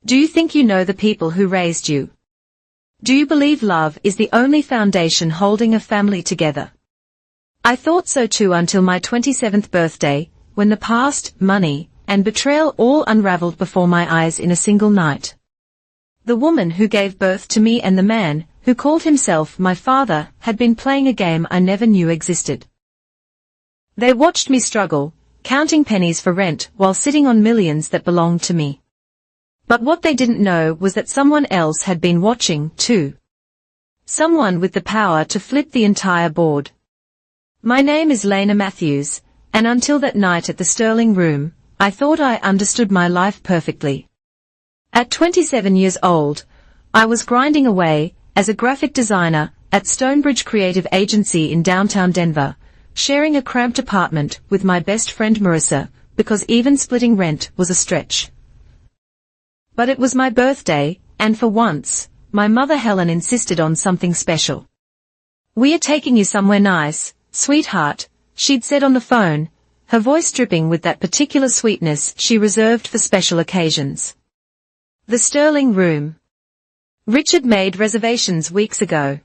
Do you think you know the people who raised you? Do you believe love is the only foundation holding a family together? I thought so too until my 27th birthday, when the past, money, and betrayal all unraveled before my eyes in a single night. The woman who gave birth to me and the man, who called himself my father, had been playing a game I never knew existed. They watched me struggle, counting pennies for rent while sitting on millions that belonged to me. But what they didn't know was that someone else had been watching, too. Someone with the power to flip the entire board. My name is Lena Matthews, and until that night at the Sterling Room, I thought I understood my life perfectly. At 27 years old, I was grinding away, as a graphic designer, at Stonebridge Creative Agency in downtown Denver, sharing a cramped apartment with my best friend Marissa, because even splitting rent was a stretch. But it was my birthday, and for once, my mother Helen insisted on something special. "We are taking you somewhere nice, sweetheart," she'd said on the phone, her voice dripping with that particular sweetness she reserved for special occasions. The Sterling Room. Richard made reservations weeks ago.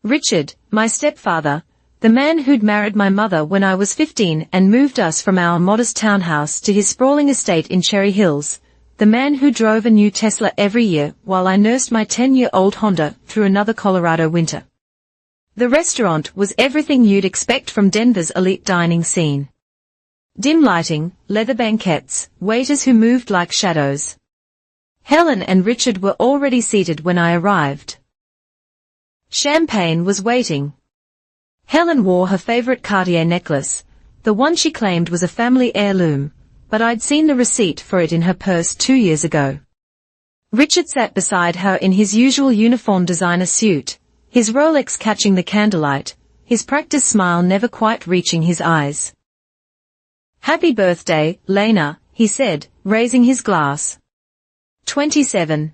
Richard, my stepfather, the man who'd married my mother when I was 15 and moved us from our modest townhouse to his sprawling estate in Cherry Hills, the man who drove a new Tesla every year while I nursed my 10-year-old Honda through another Colorado winter. The restaurant was everything you'd expect from Denver's elite dining scene. Dim lighting, leather banquettes, waiters who moved like shadows. Helen and Richard were already seated when I arrived. Champagne was waiting. Helen wore her favorite Cartier necklace, the one she claimed was a family heirloom, but I'd seen the receipt for it in her purse 2 years ago. Richard sat beside her in his usual uniform designer suit, his Rolex catching the candlelight, his practiced smile never quite reaching his eyes. "Happy birthday, Lena," he said, raising his glass. 27.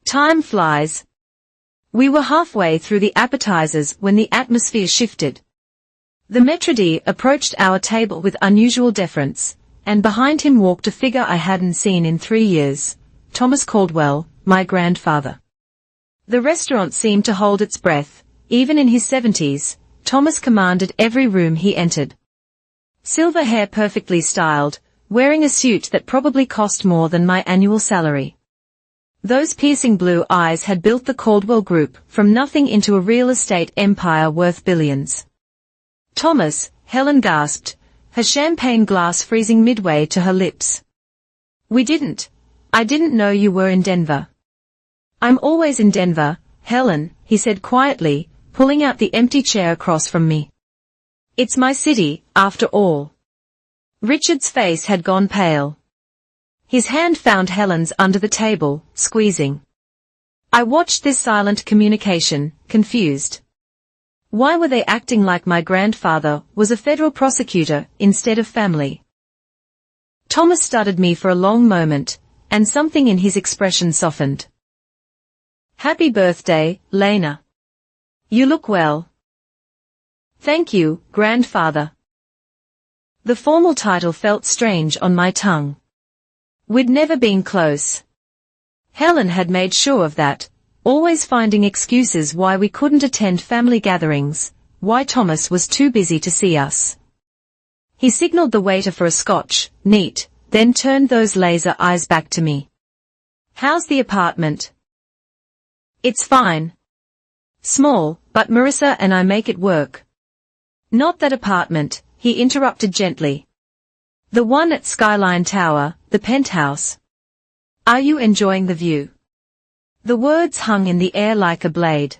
Time flies. We were halfway through the appetizers when the atmosphere shifted. The maître d' approached our table with unusual deference, and behind him walked a figure I hadn't seen in 3 years, Thomas Caldwell, my grandfather. The restaurant seemed to hold its breath. Even in his 70s, Thomas commanded every room he entered. Silver hair perfectly styled, wearing a suit that probably cost more than my annual salary. Those piercing blue eyes had built the Caldwell Group from nothing into a real estate empire worth billions. "Thomas," Helen gasped, her champagne glass freezing midway to her lips. I didn't know you were in Denver." "I'm always in Denver, Helen," he said quietly, pulling out the empty chair across from me. "It's my city, after all." Richard's face had gone pale. His hand found Helen's under the table, squeezing. I watched this silent communication, confused. Why were they acting like my grandfather was a federal prosecutor instead of family? Thomas studied me for a long moment, and something in his expression softened. "Happy birthday, Lena. You look well." "Thank you, grandfather." The formal title felt strange on my tongue. We'd never been close. Helen had made sure of that, always finding excuses why we couldn't attend family gatherings, why Thomas was too busy to see us. He signaled the waiter for a scotch, neat, then turned those laser eyes back to me. "How's the apartment?" "It's fine. Small, but Marissa and I make it work." "Not that apartment," he interrupted gently. "The one at Skyline Tower, the penthouse. Are you enjoying the view?" The words hung in the air like a blade.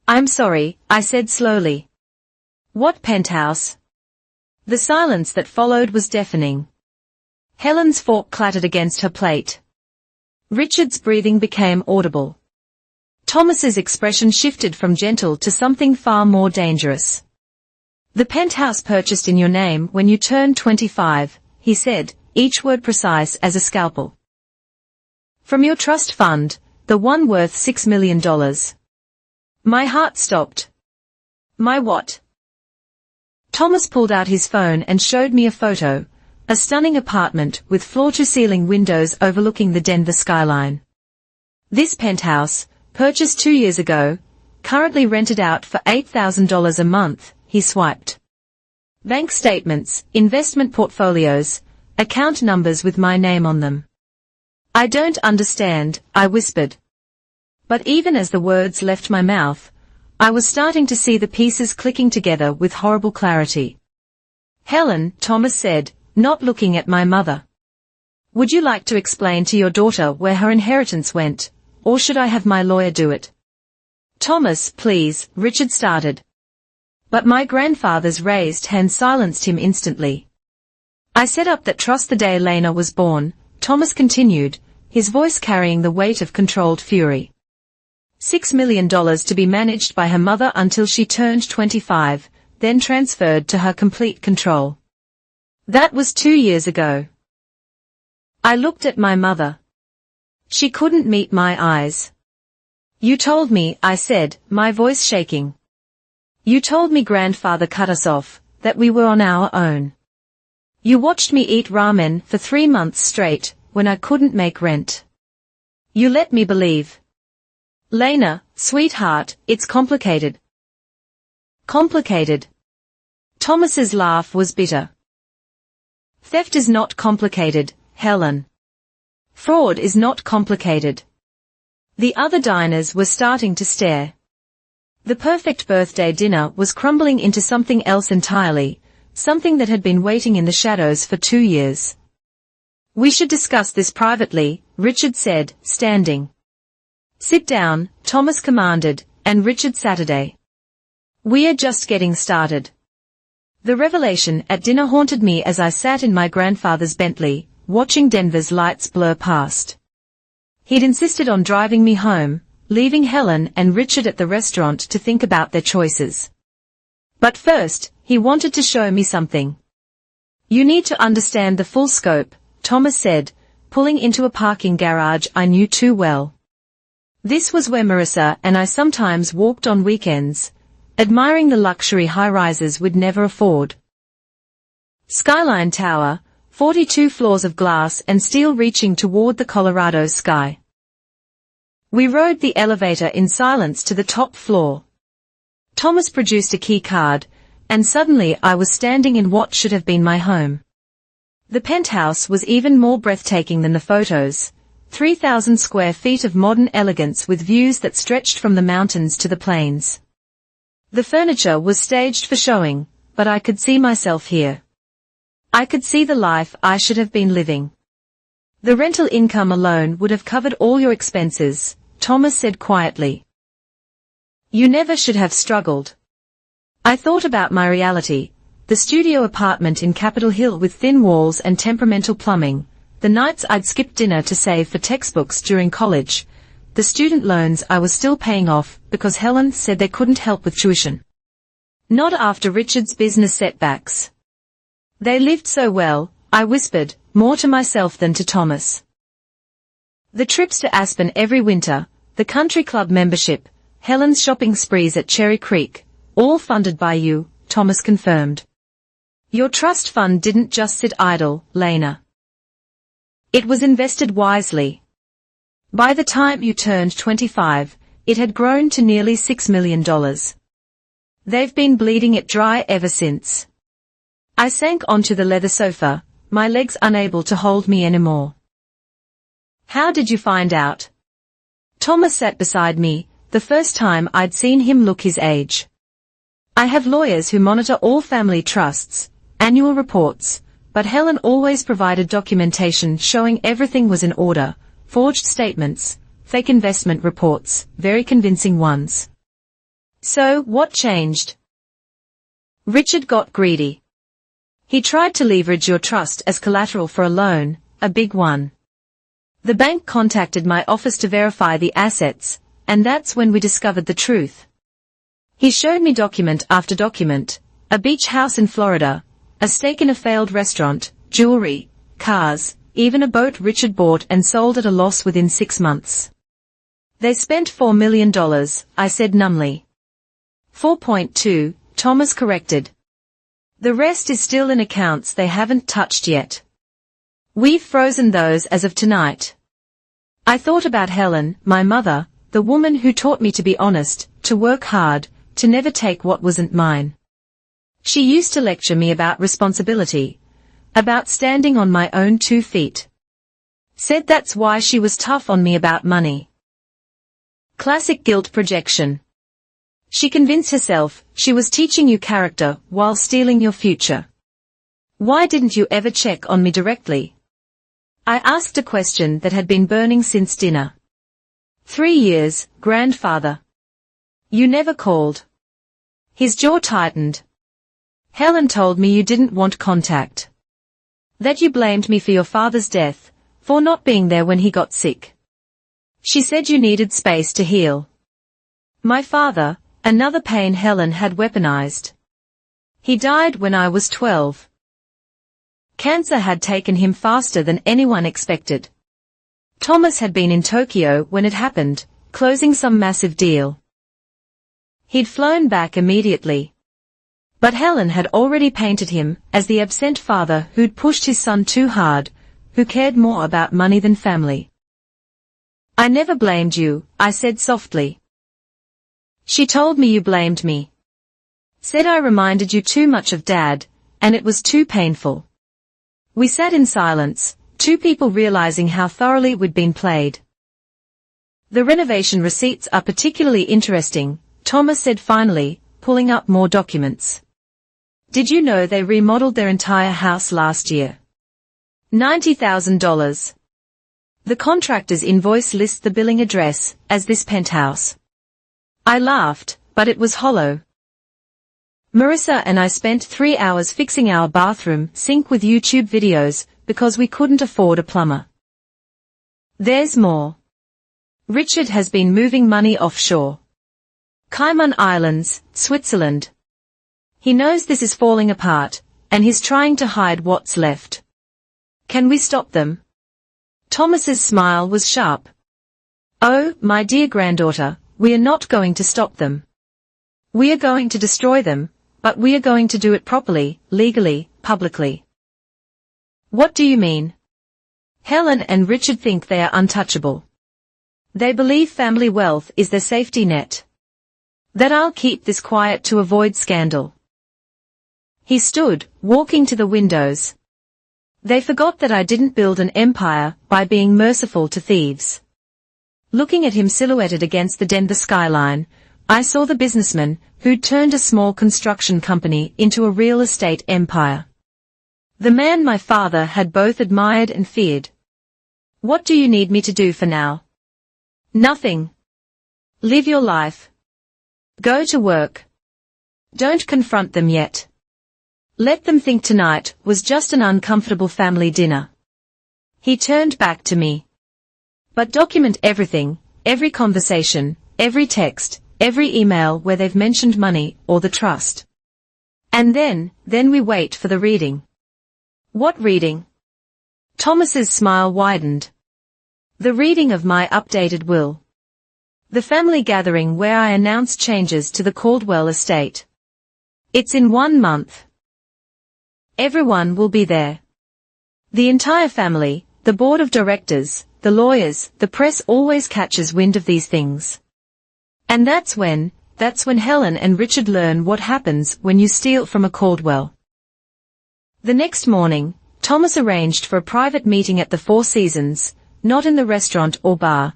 "I'm sorry," I said slowly. "What penthouse?" The silence that followed was deafening. Helen's fork clattered against her plate. Richard's breathing became audible. Thomas's expression shifted from gentle to something far more dangerous. "The penthouse purchased in your name when you turned 25, he said, each word precise as a scalpel. "From your trust fund, the one worth $6 million. My heart stopped. "My what?" Thomas pulled out his phone and showed me a photo, A stunning apartment with floor-to-ceiling windows overlooking the Denver skyline. This penthouse, purchased 2 years ago, currently rented out for $8,000 a month, he swiped. Bank statements, investment portfolios, account numbers with my name on them. I don't understand, I whispered. But even as the words left my mouth, I was starting to see the pieces clicking together with horrible clarity. Helen, Thomas said, not looking at my mother. Would you like to explain to your daughter where her inheritance went, or should I have my lawyer do it? Thomas, please, Richard started. But my grandfather's raised hand silenced him instantly. I set up that trust the day Lena was born, Thomas continued, his voice carrying the weight of controlled fury. $6 million to be managed by her mother until she turned 25, then transferred to her complete control. That was 2 years ago. I looked at my mother. She couldn't meet my eyes. You told me, I said, my voice shaking. You told me grandfather cut us off, that we were on our own. You watched me eat ramen for 3 months straight, when I couldn't make rent. You let me believe. Lena, sweetheart, it's complicated. Complicated. Thomas's laugh was bitter. Theft is not complicated, Helen. Fraud is not complicated. The other diners were starting to stare. The perfect birthday dinner was crumbling into something else entirely, something that had been waiting in the shadows for 2 years. We should discuss this privately, Richard said, standing. Sit down, Thomas commanded, and Richard Saturday. We are just getting started. The revelation at dinner haunted me as I sat in my grandfather's Bentley, watching Denver's lights blur past. He'd insisted on driving me home, leaving Helen and Richard at the restaurant to think about their choices. But first, he wanted to show me something. You need to understand the full scope, Thomas said, pulling into a parking garage I knew too well. This was where Marissa and I sometimes walked on weekends, admiring the luxury high-rises we'd never afford. Skyline Tower, 42 floors of glass and steel reaching toward the Colorado sky. We rode the elevator in silence to the top floor. Thomas produced a key card, and suddenly I was standing in what should have been my home. The penthouse was even more breathtaking than the photos, 3,000 square feet of modern elegance with views that stretched from the mountains to the plains. The furniture was staged for showing, but I could see myself here. I could see the life I should have been living. The rental income alone would have covered all your expenses, Thomas said quietly. You never should have struggled. I thought about my reality, the studio apartment in Capitol Hill with thin walls and temperamental plumbing, the nights I'd skipped dinner to save for textbooks during college, the student loans I was still paying off because Helen said they couldn't help with tuition. Not after Richard's business setbacks. They lived so well, I whispered, more to myself than to Thomas. The trips to Aspen every winter, the country club membership, Helen's shopping sprees at Cherry Creek, all funded by you, Thomas confirmed. Your trust fund didn't just sit idle, Lena. It was invested wisely. By the time you turned 25, it had grown to nearly $6 million. They've been bleeding it dry ever since. I sank onto the leather sofa, my legs unable to hold me anymore. How did you find out? Thomas sat beside me, the first time I'd seen him look his age. I have lawyers who monitor all family trusts, annual reports, but Helen always provided documentation showing everything was in order, forged statements, fake investment reports, very convincing ones. So, what changed? Richard got greedy. He tried to leverage your trust as collateral for a loan, a big one. The bank contacted my office to verify the assets, and that's when we discovered the truth. He showed me document after document, a beach house in Florida, a stake in a failed restaurant, jewelry, cars, even a boat Richard bought and sold at a loss within 6 months. They spent $4 million, I said numbly. 4.2, Thomas corrected. The rest is still in accounts they haven't touched yet. We've frozen those as of tonight. I thought about Helen, my mother, the woman who taught me to be honest, to work hard, to never take what wasn't mine. She used to lecture me about responsibility, about standing on my own 2 feet. Said that's why she was tough on me about money. Classic guilt projection. She convinced herself she was teaching you character while stealing your future. Why didn't you ever check on me directly? I asked a question that had been burning since dinner. 3 years, grandfather. You never called. His jaw tightened. Helen told me you didn't want contact. That you blamed me for your father's death, for not being there when he got sick. She said you needed space to heal. My father, another pain Helen had weaponized. He died when I was 12. Cancer had taken him faster than anyone expected. Thomas had been in Tokyo when it happened, closing some massive deal. He'd flown back immediately. But Helen had already painted him as the absent father who'd pushed his son too hard, who cared more about money than family. I never blamed you, I said softly. She told me you blamed me. Said I reminded you too much of Dad, and it was too painful. We sat in silence, 2 people realizing how thoroughly we'd been played. The renovation receipts are particularly interesting, Thomas said finally, pulling up more documents. Did you know they remodeled their entire house last year? $90,000. The contractor's invoice lists the billing address as this penthouse. I laughed, but it was hollow. Marissa and I spent 3 hours fixing our bathroom sink with YouTube videos because we couldn't afford a plumber. There's more. Richard has been moving money offshore. Cayman Islands, Switzerland. He knows this is falling apart, and he's trying to hide what's left. Can we stop them? Thomas's smile was sharp. Oh, my dear granddaughter, we are not going to stop them. We are going to destroy them, but we are going to do it properly, legally, publicly. What do you mean? Helen and Richard think they are untouchable. They believe family wealth is their safety net. That I'll keep this quiet to avoid scandal. He stood, walking to the windows. They forgot that I didn't build an empire by being merciful to thieves. Looking at him silhouetted against the Denver skyline, I saw the businessman who'd turned a small construction company into a real estate empire. The man my father had both admired and feared. What do you need me to do for now? Nothing. Live your life. Go to work. Don't confront them yet. Let them think tonight was just an uncomfortable family dinner. He turned back to me. But document everything, every conversation, every text, every email where they've mentioned money or the trust. And then we wait for the reading. What reading? Thomas's smile widened. The reading of my updated will. The family gathering where I announce changes to the Caldwell estate. It's in 1 month. Everyone will be there. The entire family, the board of directors, the lawyers, the press always catches wind of these things. And that's when Helen and Richard learn what happens when you steal from a Caldwell. The next morning, Thomas arranged for a private meeting at the Four Seasons, not in the restaurant or bar,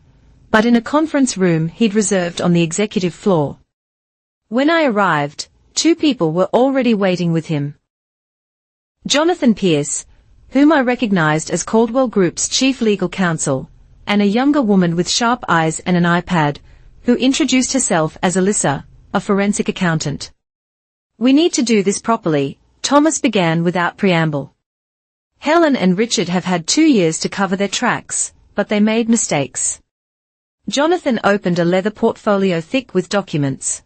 but in a conference room he'd reserved on the executive floor. When I arrived, 2 people were already waiting with him. Jonathan Pierce, whom I recognized as Caldwell Group's chief legal counsel, and a younger woman with sharp eyes and an iPad, who introduced herself as Alyssa, a forensic accountant. We need to do this properly, Thomas began without preamble. Helen and Richard have had 2 years to cover their tracks, but they made mistakes. Jonathan opened a leather portfolio thick with documents.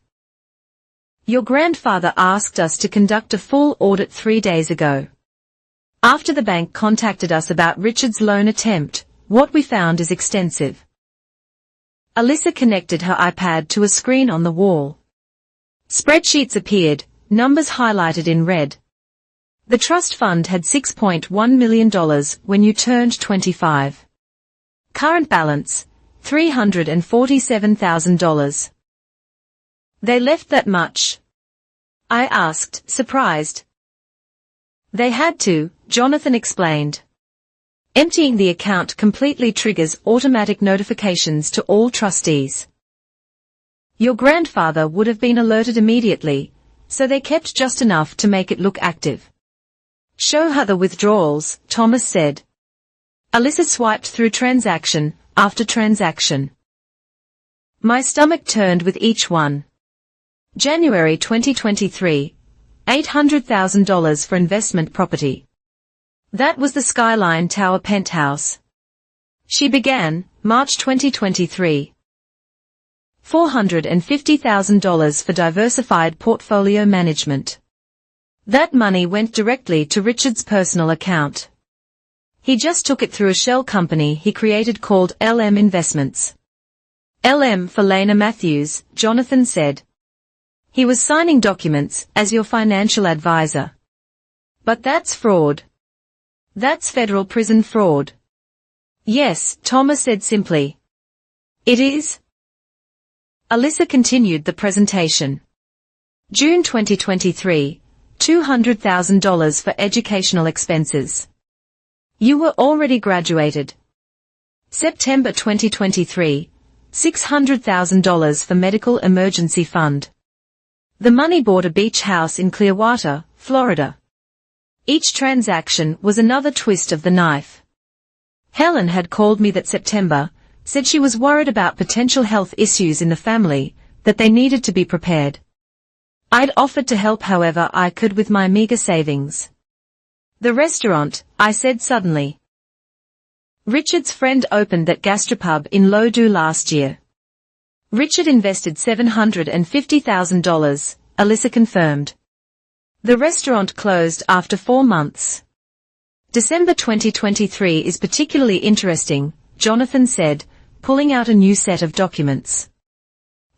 Your grandfather asked us to conduct a full audit 3 days ago. After the bank contacted us about Richard's loan attempt, what we found is extensive. Alyssa connected her iPad to a screen on the wall. Spreadsheets appeared, numbers highlighted in red. The trust fund had $6.1 million when you turned 25. Current balance, $347,000. They left that much? I asked, surprised. They had to, Jonathan explained. Emptying the account completely triggers automatic notifications to all trustees. Your grandfather would have been alerted immediately, so they kept just enough to make it look active. Show her the withdrawals, Thomas said. Alyssa swiped through transaction after transaction. My stomach turned with each one. January 2023, $800,000 for investment property. That was the Skyline Tower penthouse. She began, March 2023. $450,000 for diversified portfolio management. That money went directly to Richard's personal account. He just took it through a shell company he created called LM Investments. LM for Lena Matthews, Jonathan said. He was signing documents as your financial advisor. But that's fraud. That's federal prison fraud. Yes, Thomas said simply. It is. Alyssa continued the presentation. June 2023, $200,000 for educational expenses. You were already graduated. September 2023, $600,000 for medical emergency fund. The money bought a beach house in Clearwater, Florida. Each transaction was another twist of the knife. Helen had called me that September, said she was worried about potential health issues in the family, that they needed to be prepared. I'd offered to help however I could with my meager savings. The restaurant, I said suddenly. Richard's friend opened that gastropub in Loudoun last year. Richard invested $750,000, Alyssa confirmed. The restaurant closed after 4 months. December 2023 is particularly interesting, Jonathan said, pulling out a new set of documents.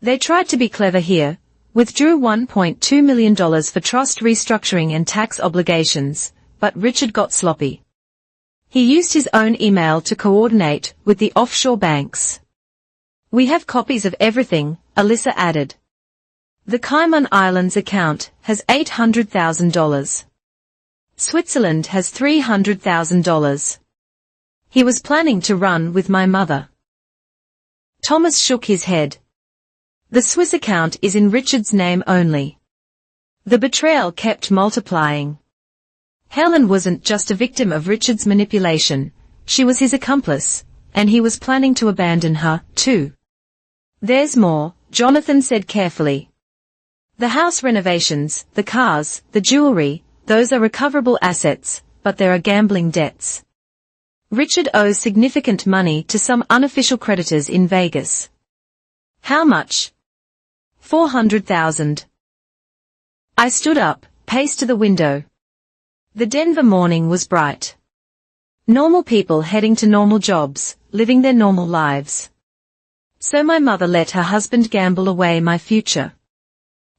They tried to be clever here, withdrew $1.2 million for trust restructuring and tax obligations, but Richard got sloppy. He used his own email to coordinate with the offshore banks. We have copies of everything, Alyssa added. The Cayman Islands account has $800,000. Switzerland has $300,000. He was planning to run with my mother. Thomas shook his head. The Swiss account is in Richard's name only. The betrayal kept multiplying. Helen wasn't just a victim of Richard's manipulation, she was his accomplice, and he was planning to abandon her, too. There's more, Jonathan said carefully. The house renovations, the cars, the jewelry, those are recoverable assets, but there are gambling debts. Richard owes significant money to some unofficial creditors in Vegas. How much? $400,000. I stood up, paced to the window. The Denver morning was bright. Normal people heading to normal jobs, living their normal lives. So my mother let her husband gamble away my future.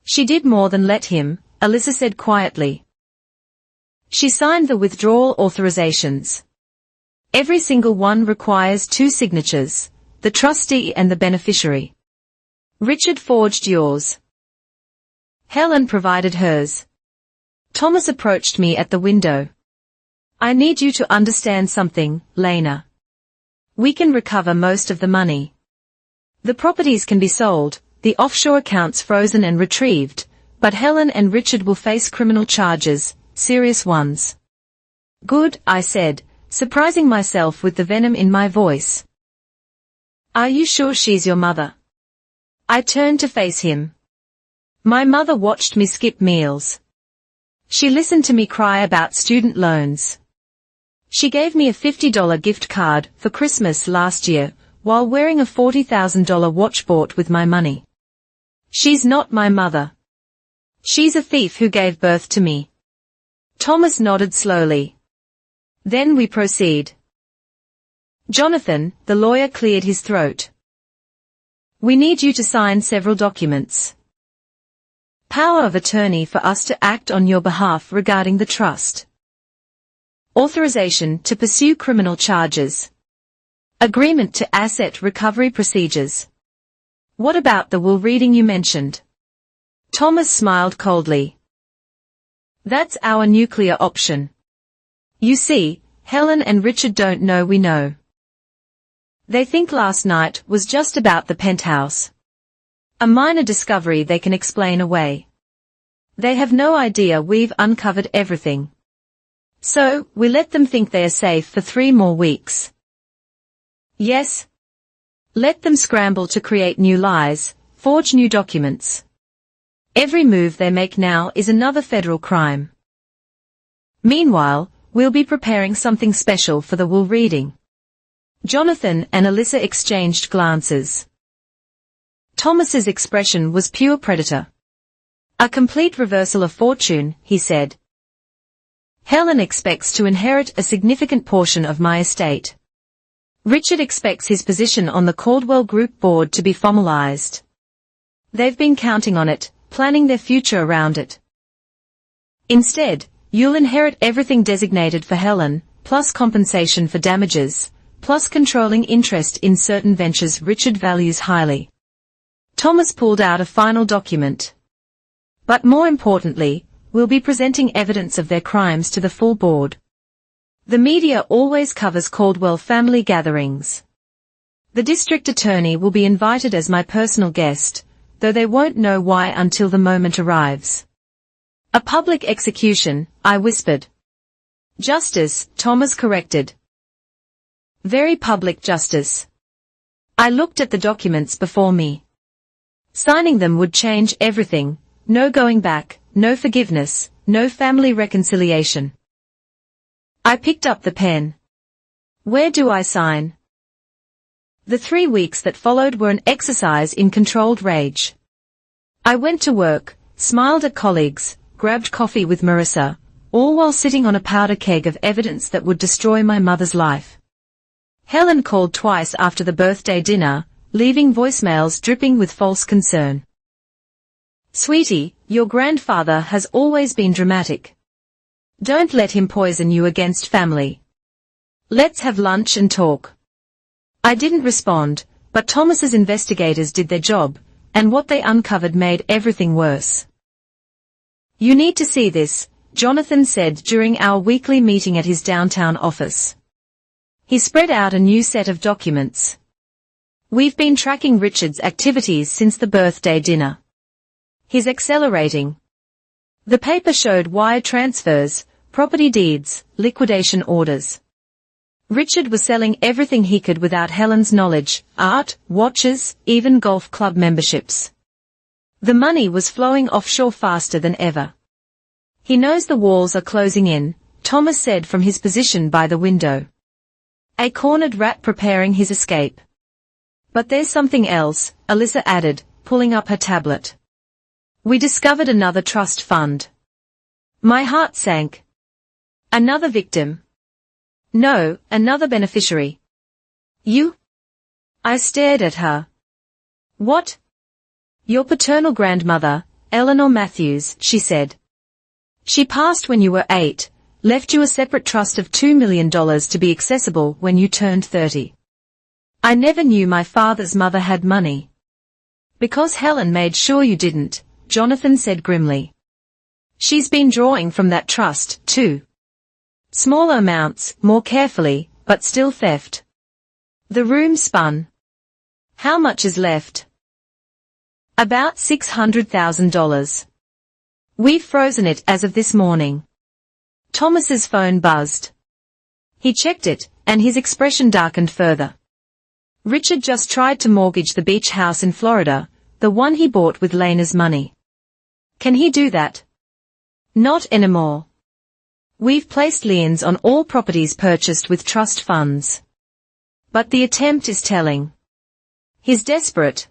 She did more than let him, Alyssa said quietly. She signed the withdrawal authorizations. Every single one requires 2 signatures, the trustee and the beneficiary. Richard forged yours. Helen provided hers. Thomas approached me at the window. I need you to understand something, Lena. We can recover most of the money. The properties can be sold, the offshore accounts frozen and retrieved, but Helen and Richard will face criminal charges, serious ones. Good, I said, surprising myself with the venom in my voice. Are you sure she's your mother? I turned to face him. My mother watched me skip meals. She listened to me cry about student loans. She gave me a $50 gift card for Christmas last year, while wearing a $40,000 watch bought with my money. She's not my mother. She's a thief who gave birth to me. Thomas nodded slowly. Then we proceed. Jonathan, the lawyer cleared his throat. We need you to sign several documents. Power of attorney for us to act on your behalf regarding the trust. Authorization to pursue criminal charges. Agreement to asset recovery procedures. What about the will reading you mentioned? Thomas smiled coldly. That's our nuclear option. You see, Helen and Richard don't know we know. They think last night was just about the penthouse. A minor discovery they can explain away. They have no idea we've uncovered everything. So, we let them think they are safe for 3 more weeks. Yes. Let them scramble to create new lies, forge new documents. Every move they make now is another federal crime. Meanwhile, we'll be preparing something special for the will reading. Jonathan and Alyssa exchanged glances. Thomas's expression was pure predator. A complete reversal of fortune, he said. Helen expects to inherit a significant portion of my estate. Richard expects his position on the Caldwell Group board to be formalized. They've been counting on it, planning their future around it. Instead, you'll inherit everything designated for Helen, plus compensation for damages, plus controlling interest in certain ventures Richard values highly. Thomas pulled out a final document. But more importantly, we'll be presenting evidence of their crimes to the full board. The media always covers Caldwell family gatherings. The district attorney will be invited as my personal guest, though they won't know why until the moment arrives. A public execution, I whispered. Justice, Thomas corrected. Very public justice. I looked at the documents before me. Signing them would change everything, no going back, no forgiveness, no family reconciliation. I picked up the pen. Where do I sign? The 3 weeks that followed were an exercise in controlled rage. I went to work, smiled at colleagues, grabbed coffee with Marissa, all while sitting on a powder keg of evidence that would destroy my mother's life. Helen called twice after the birthday dinner, leaving voicemails dripping with false concern. Sweetie, your grandfather has always been dramatic. Don't let him poison you against family. Let's have lunch and talk. I didn't respond, but Thomas's investigators did their job, and what they uncovered made everything worse. You need to see this, Jonathan said during our weekly meeting at his downtown office. He spread out a new set of documents. We've been tracking Richard's activities since the birthday dinner. He's accelerating. The paper showed wire transfers, property deeds, liquidation orders. Richard was selling everything he could without Helen's knowledge, art, watches, even golf club memberships. The money was flowing offshore faster than ever. He knows the walls are closing in, Thomas said from his position by the window. A cornered rat preparing his escape. But there's something else, Alyssa added, pulling up her tablet. We discovered another trust fund. My heart sank. Another victim. No, another beneficiary. You? I stared at her. What? Your paternal grandmother, Eleanor Matthews, she said. She passed when you were 8, left you a separate trust of $2 million to be accessible when you turned 30. I never knew my father's mother had money. Because Helen made sure you didn't, Jonathan said grimly. She's been drawing from that trust, too. Smaller amounts, more carefully, but still theft. The room spun. How much is left? About $600,000. We've frozen it as of this morning. Thomas's phone buzzed. He checked it, and his expression darkened further. Richard just tried to mortgage the beach house in Florida, the one he bought with Lena's money. Can he do that? Not anymore. We've placed liens on all properties purchased with trust funds. But the attempt is telling. He's desperate.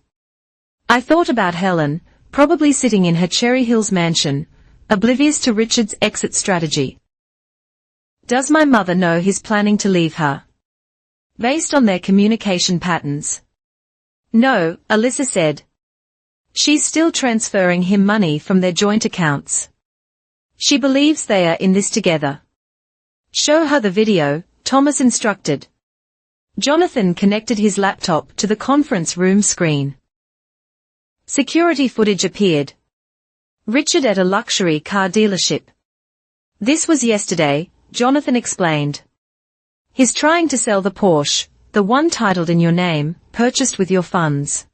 I thought about Helen, probably sitting in her Cherry Hills mansion, oblivious to Richard's exit strategy. Does my mother know he's planning to leave her? Based on their communication patterns. No, Alyssa said. She's still transferring him money from their joint accounts. She believes they are in this together. Show her the video, Thomas instructed. Jonathan connected his laptop to the conference room screen. Security footage appeared. Richard at a luxury car dealership. This was yesterday, Jonathan explained. He's trying to sell the Porsche, the one titled in your name, purchased with your funds.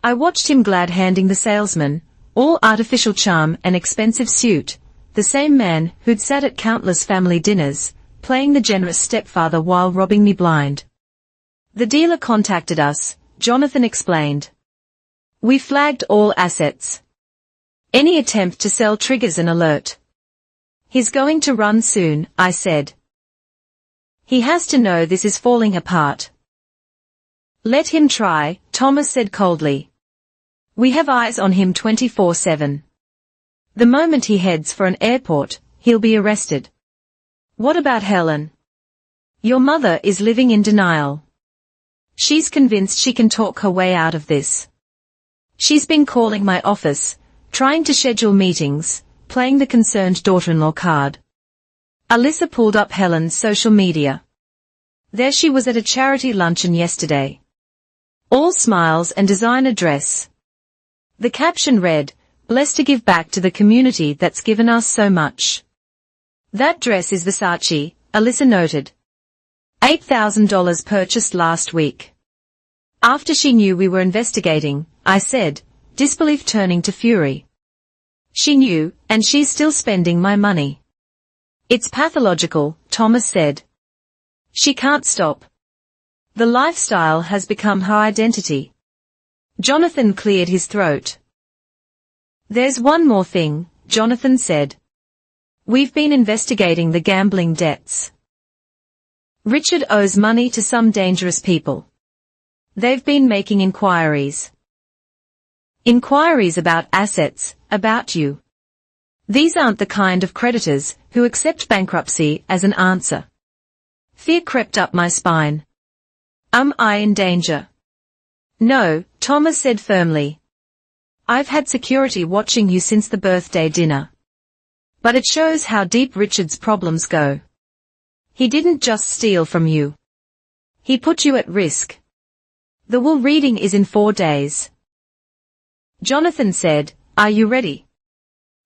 I watched him glad-handing the salesman, all artificial charm and expensive suit, the same man who'd sat at countless family dinners, playing the generous stepfather while robbing me blind. The dealer contacted us, Jonathan explained. We flagged all assets. Any attempt to sell triggers an alert. He's going to run soon, I said. He has to know this is falling apart. Let him try, Thomas said coldly. We have eyes on him 24/7. The moment he heads for an airport, he'll be arrested. What about Helen? Your mother is living in denial. She's convinced she can talk her way out of this. She's been calling my office, trying to schedule meetings, playing the concerned daughter-in-law card. Alyssa pulled up Helen's social media. There she was at a charity luncheon yesterday. All smiles and designer dress. The caption read, "Blessed to give back to the community that's given us so much." That dress is Versace, Alyssa noted. $8,000 purchased last week. After she knew we were investigating, I said, disbelief turning to fury. She knew, and she's still spending my money. It's pathological, Thomas said. She can't stop. The lifestyle has become her identity. Jonathan cleared his throat. There's one more thing, Jonathan said. We've been investigating the gambling debts. Richard owes money to some dangerous people. They've been making inquiries. Inquiries about assets, about you. These aren't the kind of creditors who accept bankruptcy as an answer. Fear crept up my spine. Am I in danger? No, Thomas said firmly. I've had security watching you since the birthday dinner. But it shows how deep Richard's problems go. He didn't just steal from you. He put you at risk. The will reading is in 4 days. Jonathan said, are you ready?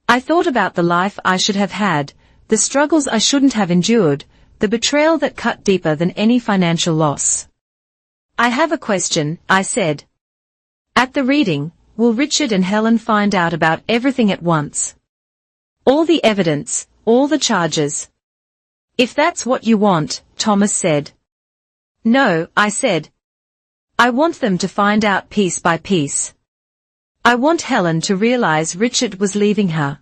I thought about the life I should have had, the struggles I shouldn't have endured, the betrayal that cut deeper than any financial loss. I have a question, I said. At the reading, will Richard and Helen find out about everything at once? All the evidence, all the charges. If that's what you want, Thomas said. No, I said. I want them to find out piece by piece. I want Helen to realize Richard was leaving her.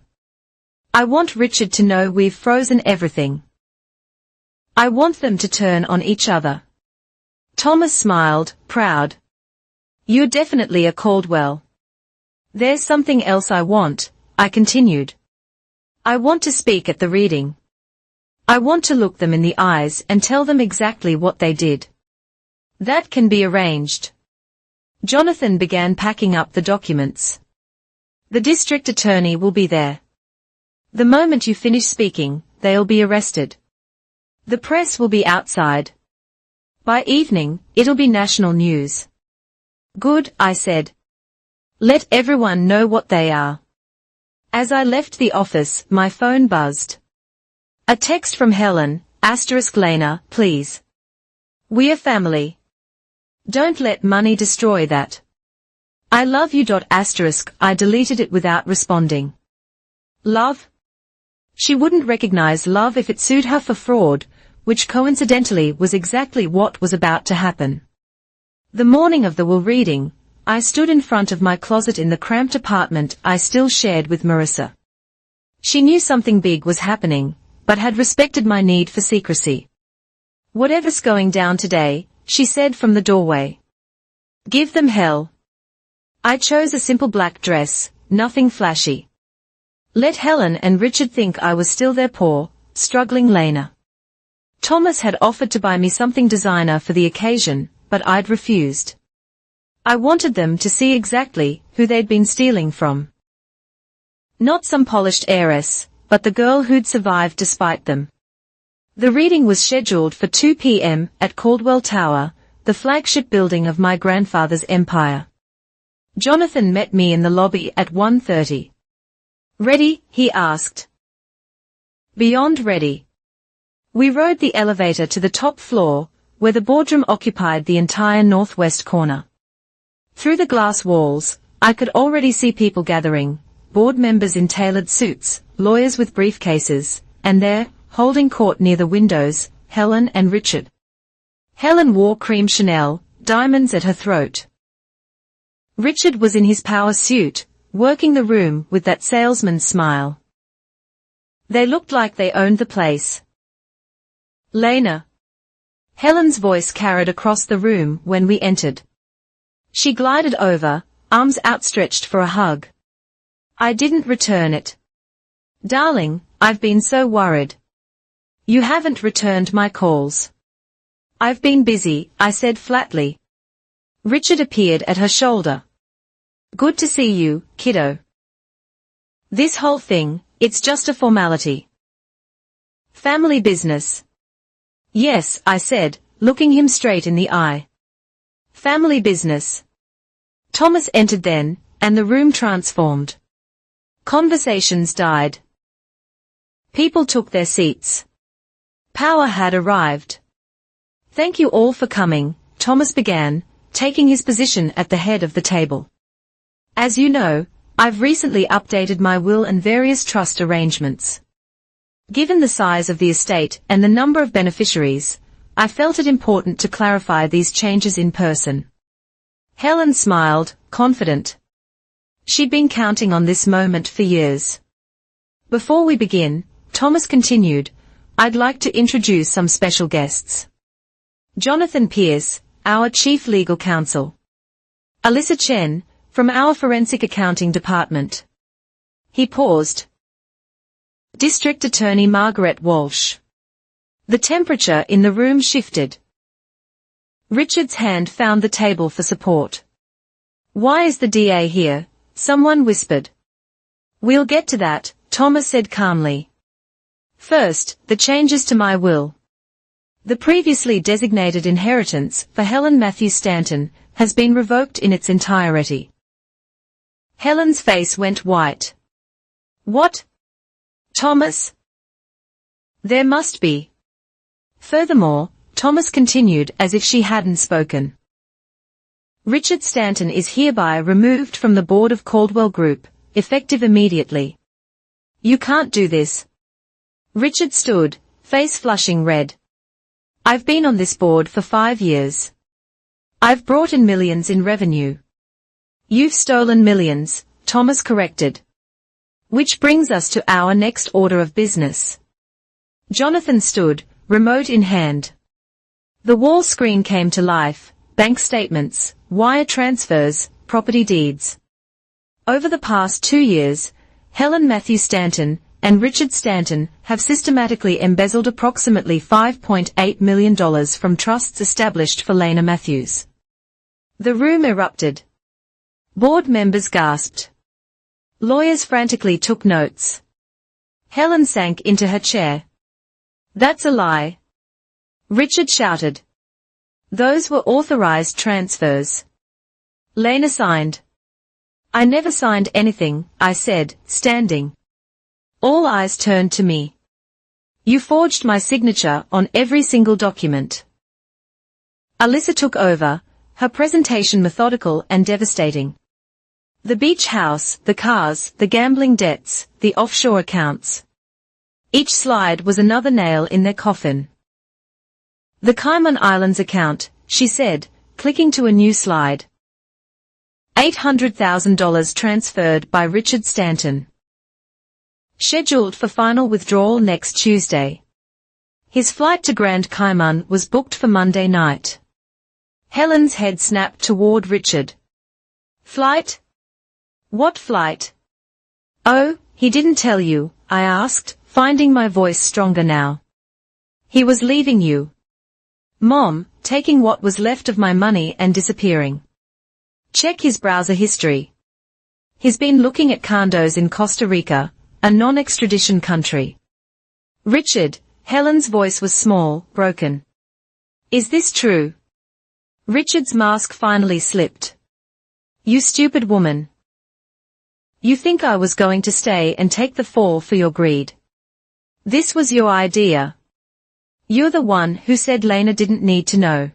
I want Richard to know we've frozen everything. I want them to turn on each other. Thomas smiled, proud. You're definitely a Caldwell. There's something else I want, I continued. I want to speak at the reading. I want to look them in the eyes and tell them exactly what they did. That can be arranged. Jonathan began packing up the documents. The district attorney will be there. The moment you finish speaking, they'll be arrested. The press will be outside. By evening, it'll be national news. Good, I said. Let everyone know what they are. As I left the office, my phone buzzed. A text from Helen, Lena, please. We are family. Don't let money destroy that. I love you. I deleted it without responding. Love? She wouldn't recognize love if it sued her for fraud, which coincidentally was exactly what was about to happen. The morning of the will reading, I stood in front of my closet in the cramped apartment I still shared with Marissa. She knew something big was happening, but had respected my need for secrecy. Whatever's going down today, she said from the doorway. Give them hell. I chose a simple black dress, nothing flashy. Let Helen and Richard think I was still their poor, struggling Lena. Thomas had offered to buy me something designer for the occasion, but I'd refused. I wanted them to see exactly who they'd been stealing from. Not some polished heiress, but the girl who'd survived despite them. The reading was scheduled for 2 p.m. at Caldwell Tower, the flagship building of my grandfather's empire. Jonathan met me in the lobby at 1:30. "Ready?" he asked. "Beyond ready." We rode the elevator to the top floor, where the boardroom occupied the entire northwest corner. Through the glass walls, I could already see people gathering, board members in tailored suits, lawyers with briefcases, and there, holding court near the windows, Helen and Richard. Helen wore cream Chanel, diamonds at her throat. Richard was in his power suit, working the room with that salesman's smile. They looked like they owned the place. "Lena." Helen's voice carried across the room when we entered. She glided over, arms outstretched for a hug. I didn't return it. "Darling, I've been so worried. You haven't returned my calls." "I've been busy," I said flatly. Richard appeared at her shoulder. "Good to see you, kiddo. This whole thing, it's just a formality. Family business." "Yes," I said, looking him straight in the eye. "Family business." Thomas entered then, and the room transformed. Conversations died. People took their seats. Power had arrived. "Thank you all for coming," Thomas began, taking his position at the head of the table. "As you know, I've recently updated my will and various trust arrangements. Given the size of the estate and the number of beneficiaries, I felt it important to clarify these changes in person." Helen smiled, confident. She'd been counting on this moment for years. "Before we begin," Thomas continued, "I'd like to introduce some special guests. Jonathan Pierce, our Chief Legal Counsel. Alyssa Chen, from our Forensic Accounting Department." He paused. District Attorney Margaret Walsh. The temperature in the room shifted. Richard's hand found the table for support. "Why is the DA here?" someone whispered. "We'll get to that," Thomas said calmly. "First, the changes to my will. The previously designated inheritance for Helen Matthews Stanton has been revoked in its entirety." Helen's face went white. "What? Thomas?" "There must be." Furthermore, Thomas continued as if she hadn't spoken. "Richard Stanton is hereby removed from the board of Caldwell Group, effective immediately." "You can't do this." Richard stood, face flushing red. "I've been on this board for 5 years. I've brought in millions in revenue." "You've stolen millions," Thomas corrected. "Which brings us to our next order of business." Jonathan stood, remote in hand. The wall screen came to life, bank statements, wire transfers, property deeds. Over the past 2 years, Helen Matthews Stanton and Richard Stanton have systematically embezzled approximately $5.8 million from trusts established for Lena Matthews. The room erupted. Board members gasped. Lawyers frantically took notes. Helen sank into her chair. "That's a lie." Richard shouted. "Those were authorized transfers. Lena signed." "I never signed anything," I said, standing. All eyes turned to me. "You forged my signature on every single document." Alyssa took over, her presentation methodical and devastating. The beach house, the cars, the gambling debts, the offshore accounts. Each slide was another nail in their coffin. "The Cayman Islands account," she said, clicking to a new slide. $800,000 transferred by Richard Stanton. Scheduled for final withdrawal next Tuesday. His flight to Grand Cayman was booked for Monday night. Helen's head snapped toward Richard. "Flight? What flight?" "Oh, he didn't tell you," I asked, finding my voice stronger now. "He was leaving you, Mom, taking what was left of my money and disappearing." Check his browser history. He's been looking at condos in Costa Rica, a non-extradition country. Richard, Helen's voice was small, broken. Is this true? Richard's mask finally slipped. You stupid woman. You think I was going to stay and take the fall for your greed. This was your idea. You're the one who said Lena didn't need to know.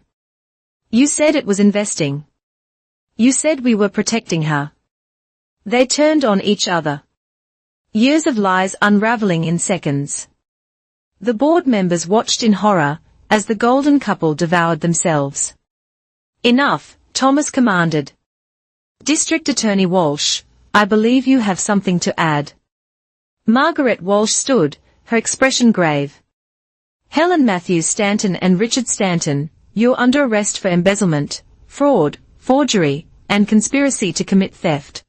You said it was investing. You said we were protecting her. They turned on each other. Years of lies unraveling in seconds. The board members watched in horror as the golden couple devoured themselves. Enough, Thomas commanded. District Attorney Walsh, I believe you have something to add. Margaret Walsh stood, her expression grave. Helen Matthews Stanton and Richard Stanton, you're under arrest for embezzlement, fraud, forgery, and conspiracy to commit theft.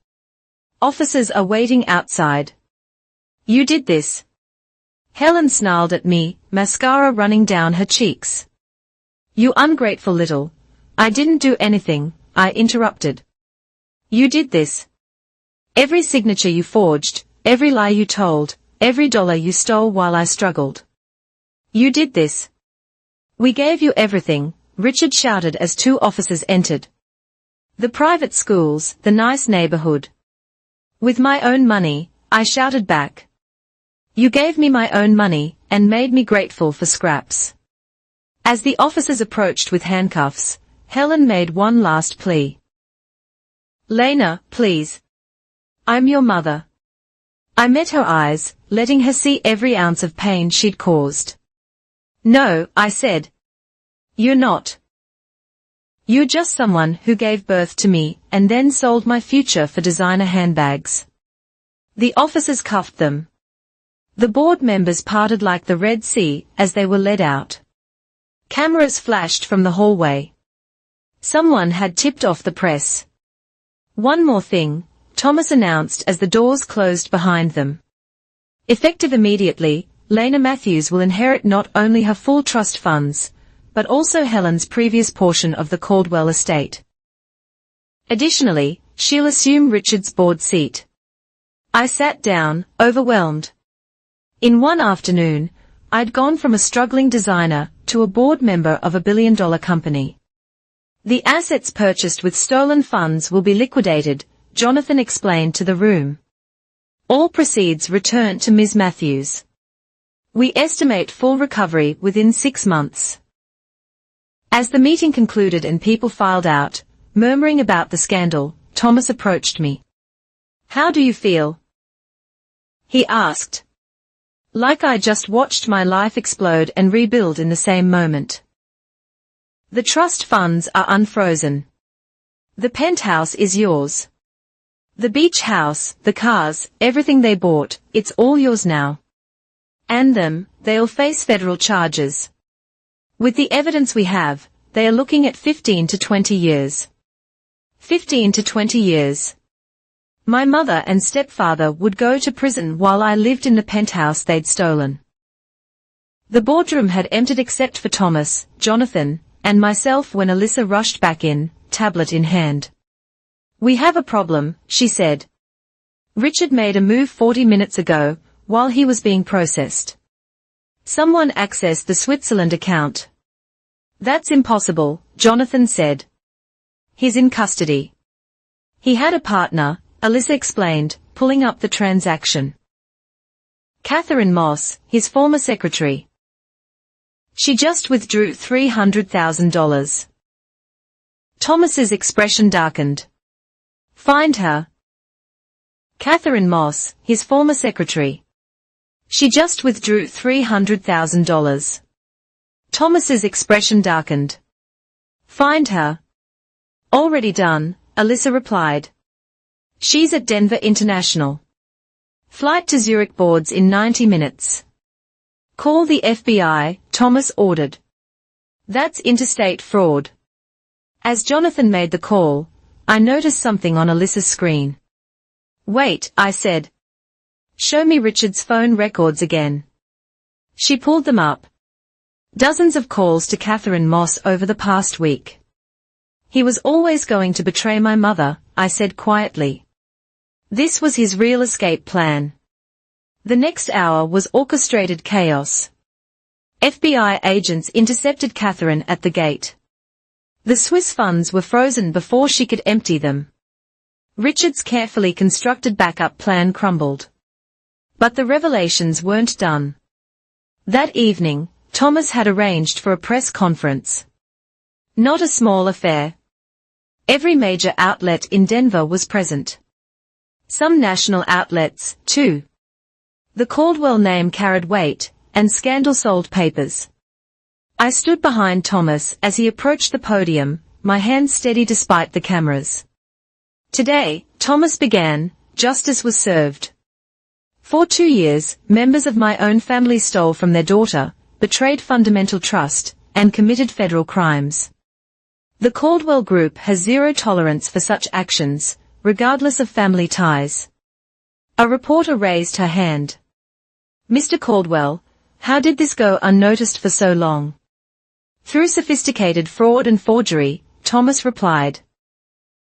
Officers are waiting outside. You did this. Helen snarled at me, mascara running down her cheeks. You ungrateful little. I didn't do anything, I interrupted. You did this. Every signature you forged, every lie you told, every dollar you stole while I struggled. You did this. We gave you everything, Richard shouted as two officers entered. The private schools, the nice neighborhood. With my own money, I shouted back. You gave me my own money, and made me grateful for scraps. As the officers approached with handcuffs, Helen made one last plea. Lena, please. I'm your mother. I met her eyes, letting her see every ounce of pain she'd caused. No, I said. You're not. You're just someone who gave birth to me, and then sold my future for designer handbags. The officers cuffed them. The board members parted like the Red Sea as they were led out. Cameras flashed from the hallway. Someone had tipped off the press. One more thing, Thomas announced as the doors closed behind them. Effective immediately, Lena Matthews will inherit not only her full trust funds, but also Helen's previous portion of the Caldwell estate. Additionally, she'll assume Richard's board seat. I sat down, overwhelmed. In one afternoon, I'd gone from a struggling designer to a board member of a billion-dollar company. The assets purchased with stolen funds will be liquidated, Jonathan explained to the room. All proceeds return to Ms. Matthews. We estimate full recovery within 6 months. As the meeting concluded and people filed out, murmuring about the scandal, Thomas approached me. How do you feel? He asked. Like I just watched my life explode and rebuild in the same moment. The trust funds are unfrozen. The penthouse is yours. The beach house, the cars, everything they bought, it's all yours now. And they'll face federal charges. With the evidence we have, they are looking at 15 to 20 years. 15 to 20 years. My mother and stepfather would go to prison while I lived in the penthouse they'd stolen. The boardroom had emptied except for Thomas, Jonathan, and myself when Alyssa rushed back in, tablet in hand. We have a problem, she said. Richard made a move 40 minutes ago, while he was being processed. Someone accessed the Switzerland account. That's impossible, Jonathan said. He's in custody. He had a partner, Alyssa explained, pulling up the transaction. Catherine Moss, his former secretary. She just withdrew $300,000. Thomas's expression darkened. Find her. Catherine Moss, his former secretary. She just withdrew $300,000. Thomas's expression darkened. Find her. Already done, Alyssa replied. She's at Denver International. Flight to Zurich boards in 90 minutes. Call the FBI, Thomas ordered. That's interstate fraud. As Jonathan made the call, I noticed something on Alyssa's screen. Wait, I said. Show me Richard's phone records again. She pulled them up. Dozens of calls to Catherine Moss over the past week. He was always going to betray my mother, I said quietly. This was his real escape plan. The next hour was orchestrated chaos. FBI agents intercepted Catherine at the gate. The Swiss funds were frozen before she could empty them. Richard's carefully constructed backup plan crumbled. But the revelations weren't done. That evening, Thomas had arranged for a press conference. Not a small affair. Every major outlet in Denver was present. Some national outlets, too. The Caldwell name carried weight, and scandal sold papers. I stood behind Thomas as he approached the podium, my hand steady despite the cameras. Today, Thomas began, justice was served. For 2 years, members of my own family stole from their daughter, betrayed fundamental trust, and committed federal crimes. The Caldwell Group has zero tolerance for such actions, regardless of family ties. A reporter raised her hand. Mr. Caldwell, how did this go unnoticed for so long? Through sophisticated fraud and forgery, Thomas replied.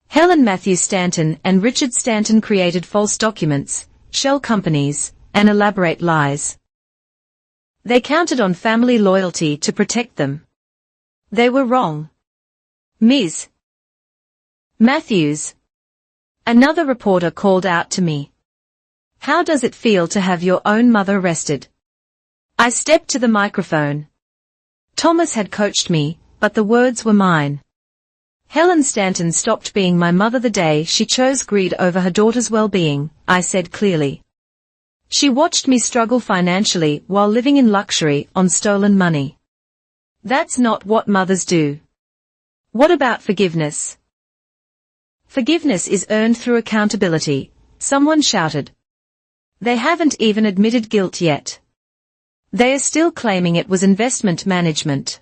Helen Matthews Stanton and Richard Stanton created false documents, shell companies, and elaborate lies. They counted on family loyalty to protect them. They were wrong. Ms. Matthews. Another reporter called out to me. How does it feel to have your own mother arrested? I stepped to the microphone. Thomas had coached me, but the words were mine. Helen Stanton stopped being my mother the day she chose greed over her daughter's well-being, I said clearly. She watched me struggle financially while living in luxury on stolen money. That's not what mothers do. What about forgiveness? Forgiveness is earned through accountability, someone shouted. They haven't even admitted guilt yet. They are still claiming it was investment management.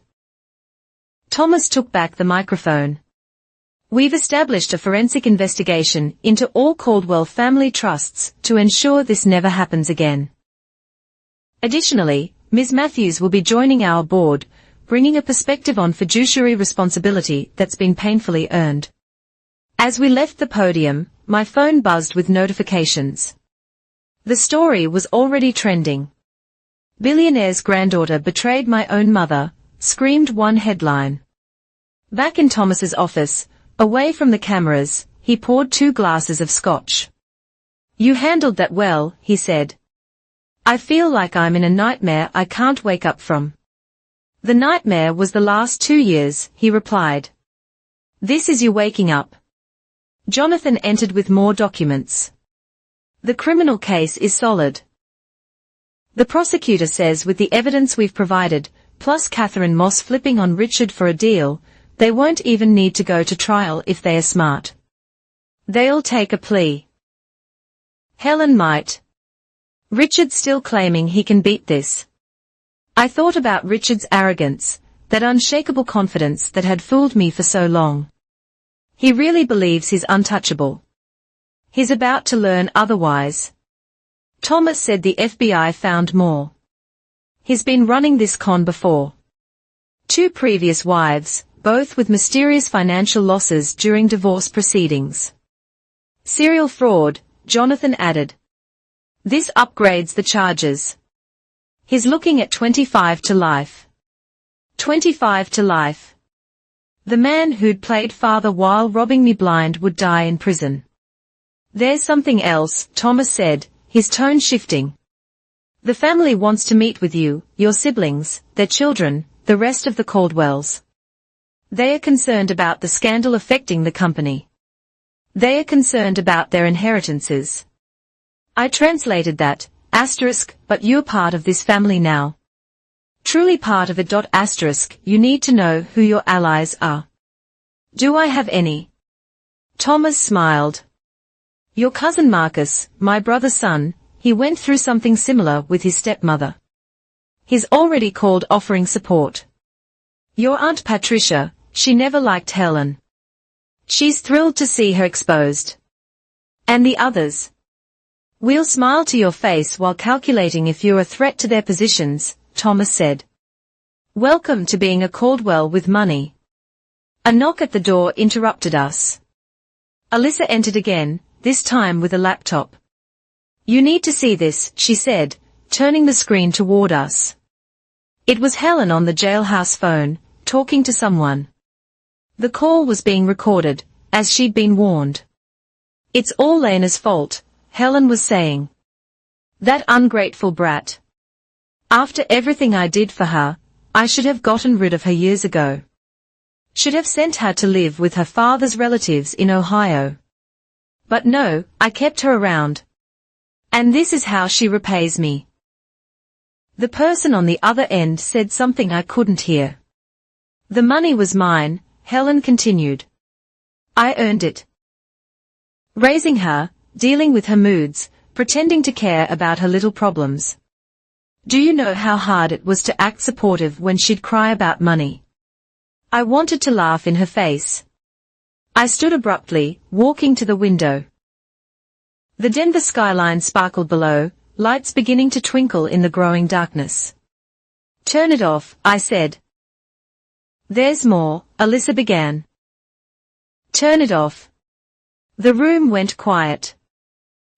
Thomas took back the microphone. We've established a forensic investigation into all Caldwell family trusts to ensure this never happens again. Additionally, Ms. Matthews will be joining our board, bringing a perspective on fiduciary responsibility that's been painfully earned. As we left the podium, my phone buzzed with notifications. The story was already trending. Billionaire's granddaughter betrayed my own mother, screamed one headline. Back in Thomas's office, away from the cameras, he poured 2 glasses of scotch. You handled that well, he said. I feel like I'm in a nightmare I can't wake up from. The nightmare was the last 2 years, he replied. This is you waking up. Jonathan entered with more documents. The criminal case is solid. The prosecutor says with the evidence we've provided, plus Catherine Moss flipping on Richard for a deal, they won't even need to go to trial if they are smart. They'll take a plea. Helen might. Richard's still claiming he can beat this. I thought about Richard's arrogance, that unshakable confidence that had fooled me for so long. He really believes he's untouchable. He's about to learn otherwise. Thomas said the FBI found more. He's been running this con before. 2 previous wives, both with mysterious financial losses during divorce proceedings. Serial fraud, Jonathan added. This upgrades the charges. He's looking at 25 to life. 25 to life. The man who'd played father while robbing me blind would die in prison. There's something else, Thomas said, his tone shifting. The family wants to meet with you, your siblings, their children, the rest of the Caldwells. They are concerned about the scandal affecting the company. They are concerned about their inheritances. I translated that, but you're part of this family now. Truly part of it. You need to know who your allies are. Do I have any? Thomas smiled. Your cousin Marcus, my brother's son, he went through something similar with his stepmother. He's already called offering support. Your Aunt Patricia, she never liked Helen. She's thrilled to see her exposed. And the others? We'll smile to your face while calculating if you're a threat to their positions, Thomas said. Welcome to being a Caldwell with money. A knock at the door interrupted us. Alyssa entered again, this time with a laptop. "You need to see this," she said, turning the screen toward us. It was Helen on the jailhouse phone, talking to someone. The call was being recorded, as she'd been warned. "It's all Lena's fault," Helen was saying. "That ungrateful brat. After everything I did for her, I should have gotten rid of her years ago. Should have sent her to live with her father's relatives in Ohio. But no, I kept her around. And this is how she repays me." The person on the other end said something I couldn't hear. "The money was mine," Helen continued. "I earned it. Raising her, dealing with her moods, pretending to care about her little problems. Do you know how hard it was to act supportive when she'd cry about money?" I wanted to laugh in her face. I stood abruptly, walking to the window. The Denver skyline sparkled below, lights beginning to twinkle in the growing darkness. "Turn it off," I said. "There's more," Alyssa began. "Turn it off." The room went quiet.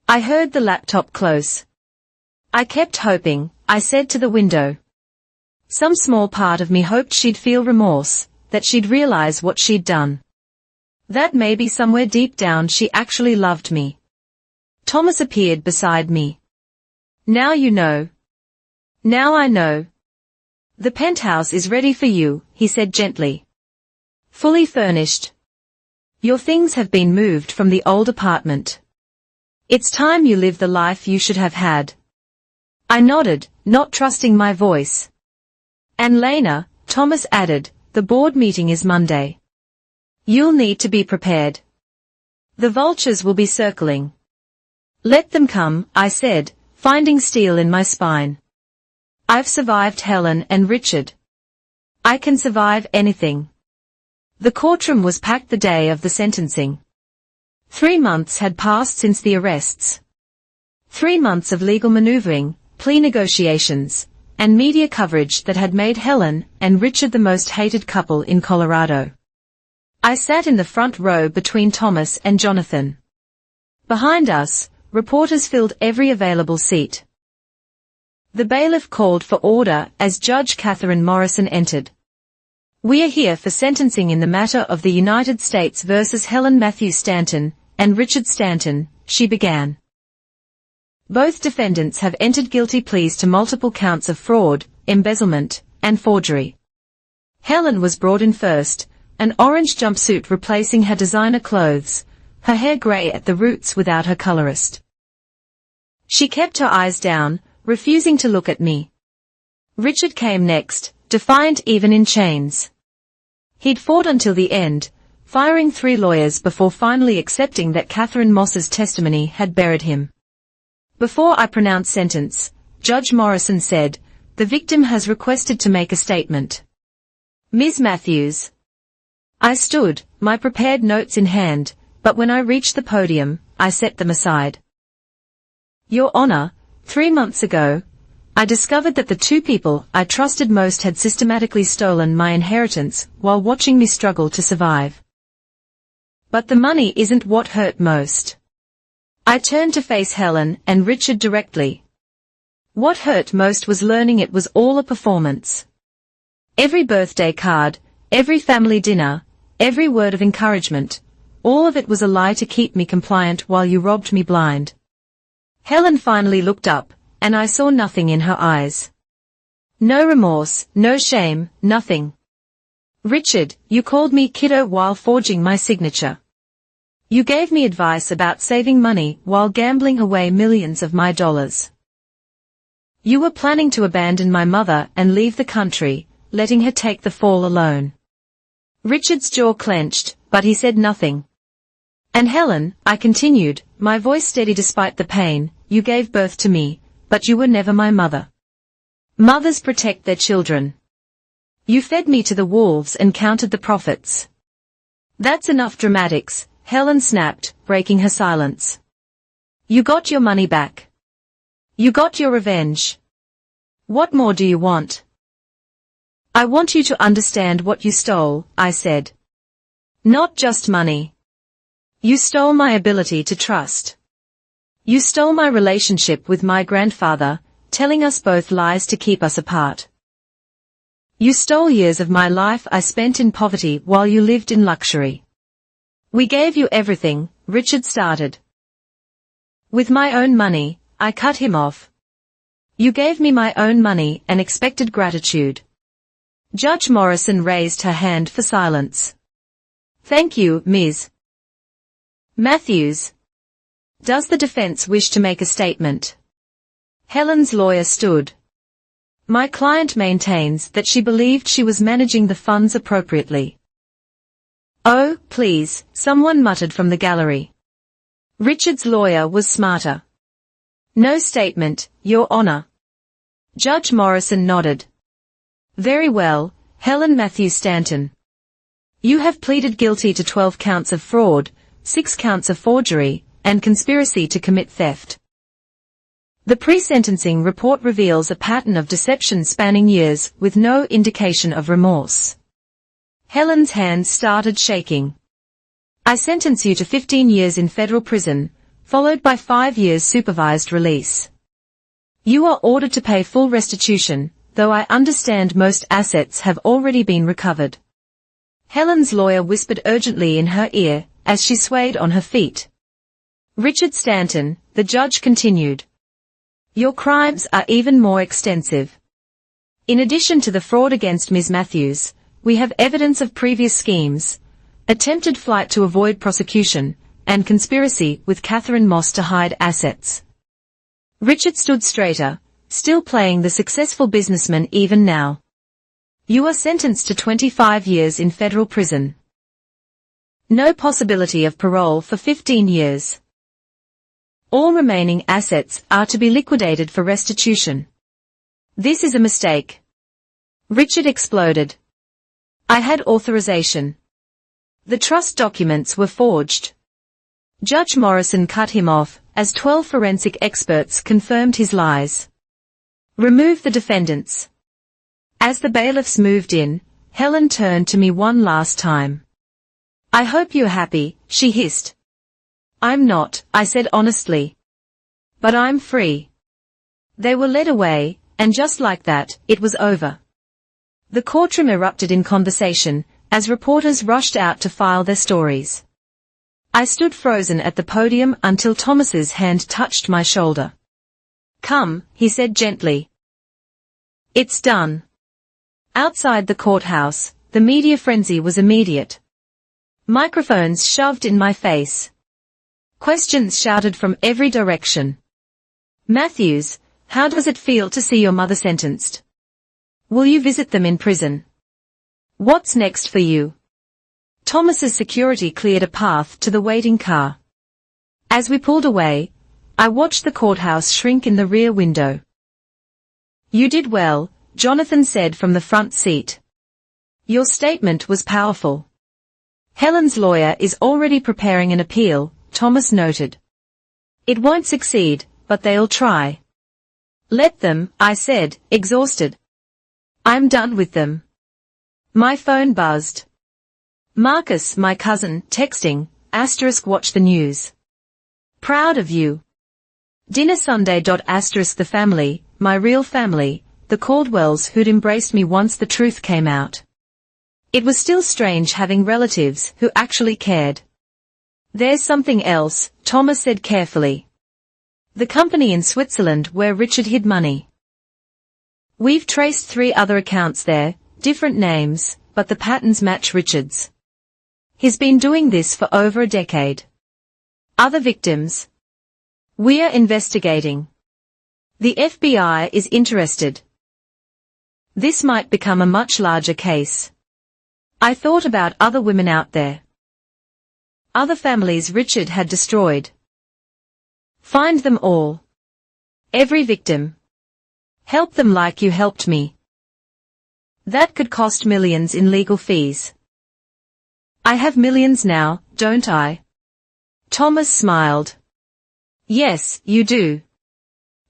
I heard the laptop close. "I kept hoping," I said to the window. Some small part of me hoped she'd feel remorse, that she'd realize what she'd done. That maybe somewhere deep down she actually loved me. Thomas appeared beside me. "Now you know." "Now I know. The penthouse is ready for you," he said gently. "Fully furnished. Your things have been moved from the old apartment. It's time you live the life you should have had." I nodded, not trusting my voice. "And Lena," Thomas added, "the board meeting is Monday. You'll need to be prepared. The vultures will be circling." "Let them come," I said, finding steel in my spine. "I've survived Helen and Richard. I can survive anything." The courtroom was packed the day of the sentencing. 3 months had passed since the arrests. 3 months of legal maneuvering, plea negotiations, and media coverage that had made Helen and Richard the most hated couple in Colorado. I sat in the front row between Thomas and Jonathan. Behind us, reporters filled every available seat. The bailiff called for order as Judge Catherine Morrison entered. "We are here for sentencing in the matter of the United States versus Helen Matthews Stanton and Richard Stanton," she began. "Both defendants have entered guilty pleas to multiple counts of fraud, embezzlement, and forgery. Helen was brought in first, an orange jumpsuit replacing her designer clothes, her hair gray at the roots without her colorist. She kept her eyes down, refusing to look at me. Richard came next, defiant even in chains. He'd fought until the end, firing 3 lawyers before finally accepting that Catherine Moss's testimony had buried him. Before I pronounced sentence, Judge Morrison said, "The victim has requested to make a statement. Ms. Matthews." I stood, my prepared notes in hand, but when I reached the podium, I set them aside. "Your Honor, 3 months ago, I discovered that the 2 people I trusted most had systematically stolen my inheritance while watching me struggle to survive. But the money isn't what hurt most." I turned to face Helen and Richard directly. What hurt most was learning it was all a performance. Every birthday card, every family dinner, every word of encouragement, all of it was a lie to keep me compliant while you robbed me blind. Helen finally looked up, and I saw nothing in her eyes. No remorse, no shame, nothing. "Richard, you called me kiddo while forging my signature. You gave me advice about saving money while gambling away millions of my dollars. You were planning to abandon my mother and leave the country, letting her take the fall alone." Richard's jaw clenched, but he said nothing. "And Helen," I continued, my voice steady despite the pain, "you gave birth to me, but you were never my mother. Mothers protect their children. You fed me to the wolves and counted the profits." "That's enough dramatics," Helen snapped, breaking her silence. "You got your money back. You got your revenge. What more do you want?" "I want you to understand what you stole," I said. Not just money. You stole my ability to trust. You stole my relationship with my grandfather, telling us both lies to keep us apart. You stole years of my life I spent in poverty while you lived in luxury. We gave you everything, Richard started. With my own money, I cut him off. You gave me my own money and expected gratitude. Judge Morrison raised her hand for silence. Thank you, Ms. Matthews. Does the defense wish to make a statement? Helen's lawyer stood. My client maintains that she believed she was managing the funds appropriately. Oh, please, someone muttered from the gallery. Richard's lawyer was smarter. No statement, Your Honor. Judge Morrison nodded. Very well, Helen Matthews Stanton. You have pleaded guilty to 12 counts of fraud, 6 counts of forgery, and conspiracy to commit theft. The pre-sentencing report reveals a pattern of deception spanning years with no indication of remorse. Helen's hands started shaking. I sentence you to 15 years in federal prison, followed by 5 years supervised release. You are ordered to pay full restitution, though I understand most assets have already been recovered. Helen's lawyer whispered urgently in her ear, as she swayed on her feet. Richard Stanton, the judge continued. Your crimes are even more extensive. In addition to the fraud against Ms. Matthews, we have evidence of previous schemes, attempted flight to avoid prosecution, and conspiracy with Catherine Moss to hide assets. Richard stood straighter, still playing the successful businessman even now. You are sentenced to 25 years in federal prison. No possibility of parole for 15 years. All remaining assets are to be liquidated for restitution. This is a mistake. Richard exploded. I had authorization. The trust documents were forged. Judge Morrison cut him off, as 12 forensic experts confirmed his lies. Remove the defendants. As the bailiffs moved in, Helen turned to me one last time. I hope you're happy, she hissed. I'm not, I said honestly. But I'm free. They were led away, and just like that, it was over. The courtroom erupted in conversation, as reporters rushed out to file their stories. I stood frozen at the podium until Thomas's hand touched my shoulder. Come, he said gently. It's done. Outside the courthouse, the media frenzy was immediate. Microphones shoved in my face. Questions shouted from every direction. Matthews, how does it feel to see your mother sentenced? Will you visit them in prison? What's next for you? Thomas's security cleared a path to the waiting car. As we pulled away, I watched the courthouse shrink in the rear window. You did well, Jonathan said from the front seat. Your statement was powerful. Helen's lawyer is already preparing an appeal, Thomas noted. It won't succeed, but they'll try. Let them, I said, exhausted. I'm done with them. My phone buzzed. Marcus, my cousin, texting, *, watch the news. Proud of you. Dinner Sunday. *, the family, my real family, the Caldwells who'd embraced me once the truth came out. It was still strange having relatives who actually cared. There's something else, Thomas said carefully. The company in Switzerland where Richard hid money. We've traced 3 other accounts there, different names, but the patterns match Richard's. He's been doing this for over a decade. Other victims? We are investigating. The FBI is interested. This might become a much larger case. I thought about other women out there. Other families Richard had destroyed. Find them all. Every victim. Help them like you helped me. That could cost millions in legal fees. I have millions now, don't I? Thomas smiled. Yes, you do.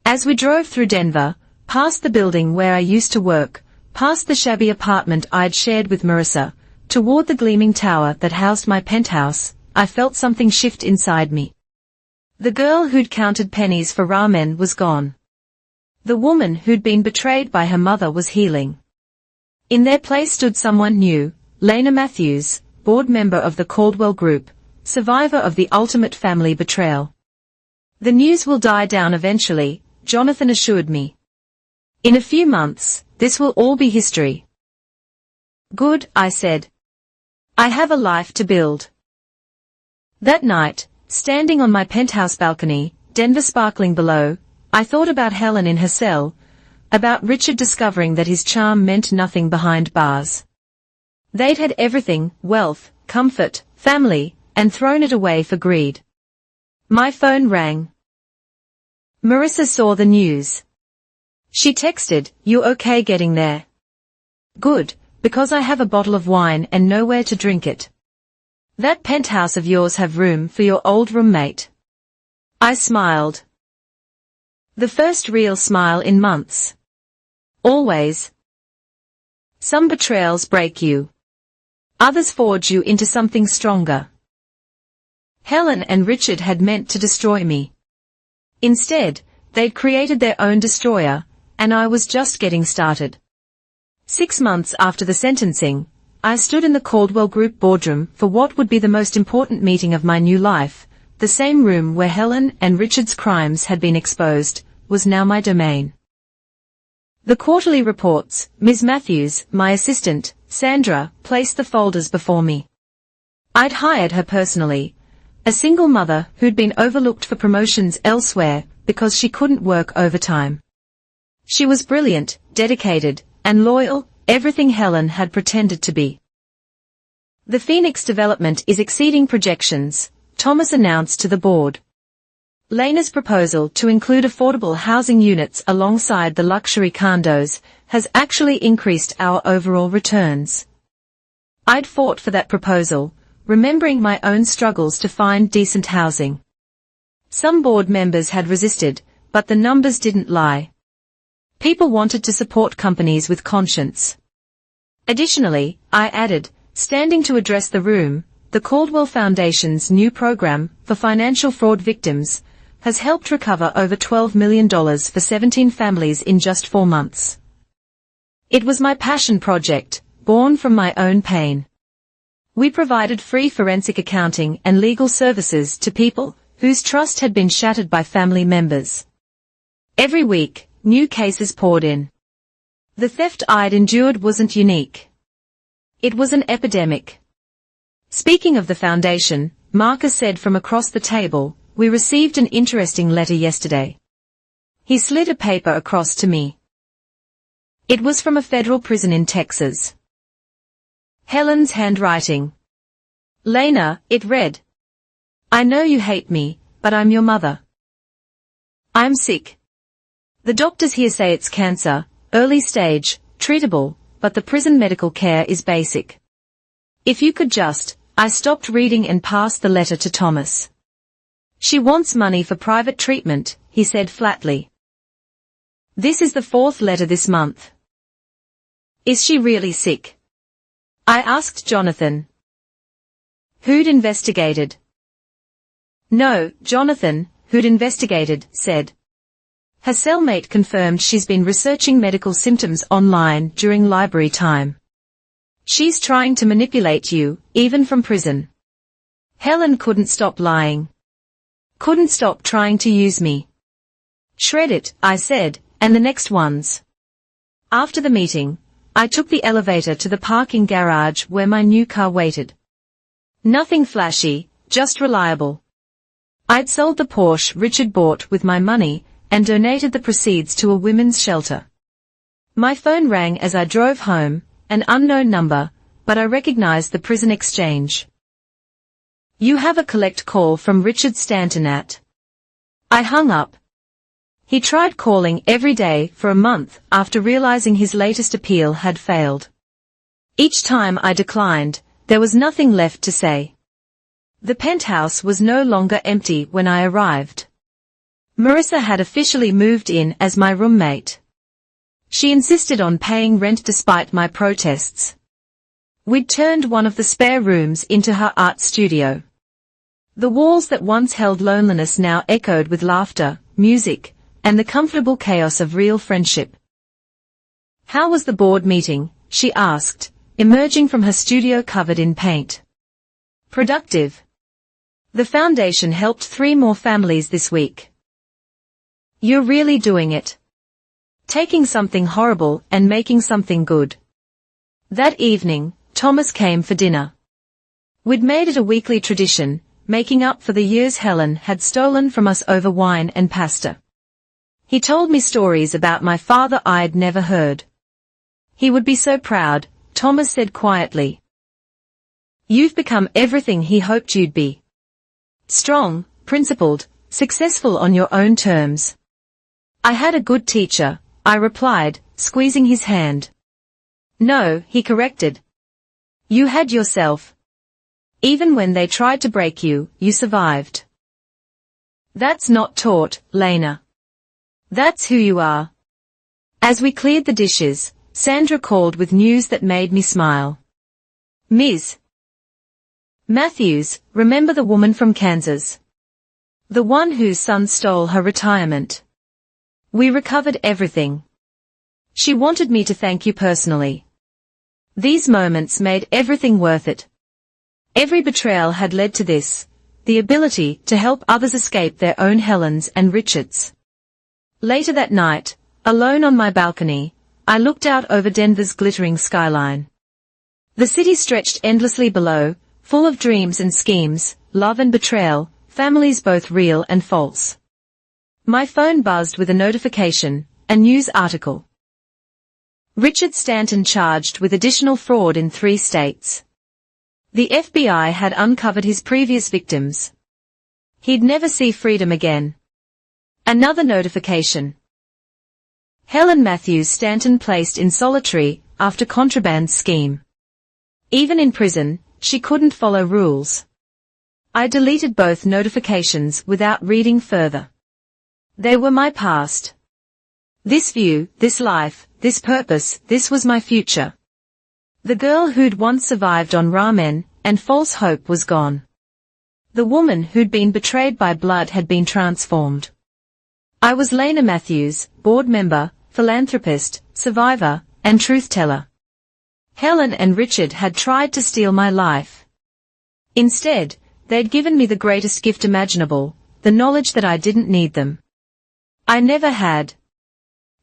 As we drove through Denver, past the building where I used to work, past the shabby apartment I'd shared with Marissa, toward the gleaming tower that housed my penthouse, I felt something shift inside me. The girl who'd counted pennies for ramen was gone. The woman who'd been betrayed by her mother was healing. In their place stood someone new, Lena Matthews, board member of the Caldwell Group, survivor of the ultimate family betrayal. The news will die down eventually, Jonathan assured me. In a few months, this will all be history. Good, I said. I have a life to build. That night, standing on my penthouse balcony, Denver sparkling below, I thought about Helen in her cell, about Richard discovering that his charm meant nothing behind bars. They'd had everything, wealth, comfort, family, and thrown it away for greed. My phone rang. Marissa saw the news. She texted, "You okay getting there?" Good, because I have a bottle of wine and nowhere to drink it. That penthouse of yours have room for your old roommate? I smiled. The first real smile in months. Always. Some betrayals break you. Others forge you into something stronger. Helen and Richard had meant to destroy me. Instead, they'd created their own destroyer, and I was just getting started. 6 months after the sentencing, I stood in the Caldwell Group boardroom for what would be the most important meeting of my new life. The same room where Helen and Richard's crimes had been exposed, was now my domain. The quarterly reports, Ms. Matthews, my assistant, Sandra, placed the folders before me. I'd hired her personally, a single mother who'd been overlooked for promotions elsewhere because she couldn't work overtime. She was brilliant, dedicated, and loyal, everything Helen had pretended to be. The Phoenix development is exceeding projections, Thomas announced to the board. Lena's proposal to include affordable housing units alongside the luxury condos has actually increased our overall returns. I'd fought for that proposal, remembering my own struggles to find decent housing. Some board members had resisted, but the numbers didn't lie. People wanted to support companies with conscience. Additionally, I added, standing to address the room, the Caldwell Foundation's new program for financial fraud victims has helped recover over $12 million for 17 families in just 4 months. It was my passion project, born from my own pain. We provided free forensic accounting and legal services to people whose trust had been shattered by family members. Every week, new cases poured in. The theft I'd endured wasn't unique. It was an epidemic. Speaking of the foundation, Marcus said from across the table, "We received an interesting letter yesterday." He slid a paper across to me. It was from a federal prison in Texas. Helen's handwriting. "Lena," it read. "I know you hate me, but I'm your mother. I'm sick. The doctors here say it's cancer, early stage, treatable, but the prison medical care is basic. If you could just..." I stopped reading and passed the letter to Thomas. "She wants money for private treatment," he said flatly. "This is the 4th letter this month." "Is she really sick?" I asked Jonathan. "Who'd investigated?" "No, Jonathan, who'd investigated, said. Her cellmate confirmed she's been researching medical symptoms online during library time. She's trying to manipulate you, even from prison." Helen couldn't stop lying. Couldn't stop trying to use me. "Shred it," I said, "and the next ones." After the meeting, I took the elevator to the parking garage where my new car waited. Nothing flashy, just reliable. I'd sold the Porsche Richard bought with my money and donated the proceeds to a women's shelter. My phone rang as I drove home, an unknown number, but I recognized the prison exchange. "You have a collect call from Richard Stanton at..." I hung up. He tried calling every day for a month after realizing his latest appeal had failed. Each time I declined, there was nothing left to say. The penthouse was no longer empty when I arrived. Marissa had officially moved in as my roommate. She insisted on paying rent despite my protests. We'd turned one of the spare rooms into her art studio. The walls that once held loneliness now echoed with laughter, music, and the comfortable chaos of real friendship. "How was the board meeting?" she asked, emerging from her studio covered in paint. "Productive. The foundation helped 3 more families this week." "You're really doing it. Taking something horrible and making something good." That evening, Thomas came for dinner. We'd made it a weekly tradition, making up for the years Helen had stolen from us over wine and pasta. He told me stories about my father I'd never heard. "He would be so proud," Thomas said quietly. "You've become everything he hoped you'd be. Strong, principled, successful on your own terms." "I had a good teacher," I replied, squeezing his hand. "No," he corrected. "You had yourself. Even when they tried to break you, you survived." "That's not taught, Lena. That's who you are." As we cleared the dishes, Sandra called with news that made me smile. "Ms. Matthews, remember the woman from Kansas? The one whose son stole her retirement? We recovered everything. She wanted me to thank you personally." These moments made everything worth it. Every betrayal had led to this, the ability to help others escape their own Helens and Richards. Later that night, alone on my balcony, I looked out over Denver's glittering skyline. The city stretched endlessly below, full of dreams and schemes, love and betrayal, families both real and false. My phone buzzed with a notification, a news article. Richard Stanton charged with additional fraud in 3 states. The FBI had uncovered his previous victims. He'd never see freedom again. Another notification. Helen Matthews Stanton placed in solitary after contraband scheme. Even in prison, she couldn't follow rules. I deleted both notifications without reading further. They were my past. This view, this life, this purpose, this was my future. The girl who'd once survived on ramen and false hope was gone. The woman who'd been betrayed by blood had been transformed. I was Lena Matthews, board member, philanthropist, survivor, and truth-teller. Helen and Richard had tried to steal my life. Instead, they'd given me the greatest gift imaginable, the knowledge that I didn't need them. I never had.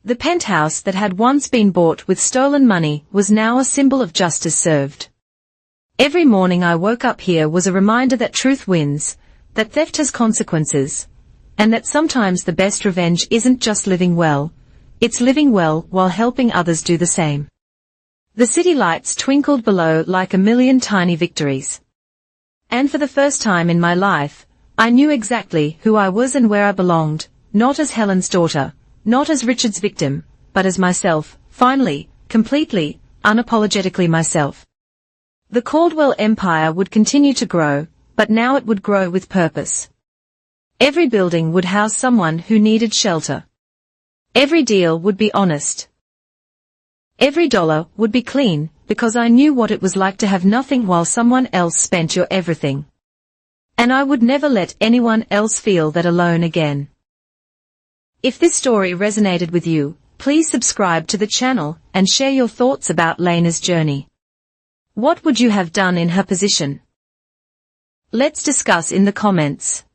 The penthouse that had once been bought with stolen money was now a symbol of justice served. Every morning I woke up here was a reminder that truth wins, that theft has consequences, and that sometimes the best revenge isn't just living well, it's living well while helping others do the same. The city lights twinkled below like a million tiny victories. And for the first time in my life, I knew exactly who I was and where I belonged, not as Helen's daughter, not as Richard's victim, but as myself, finally, completely, unapologetically myself. The Caldwell empire would continue to grow, but now it would grow with purpose. Every building would house someone who needed shelter. Every deal would be honest. Every dollar would be clean, because I knew what it was like to have nothing while someone else spent your everything. And I would never let anyone else feel that alone again. If this story resonated with you, please subscribe to the channel and share your thoughts about Lena's journey. What would you have done in her position? Let's discuss in the comments.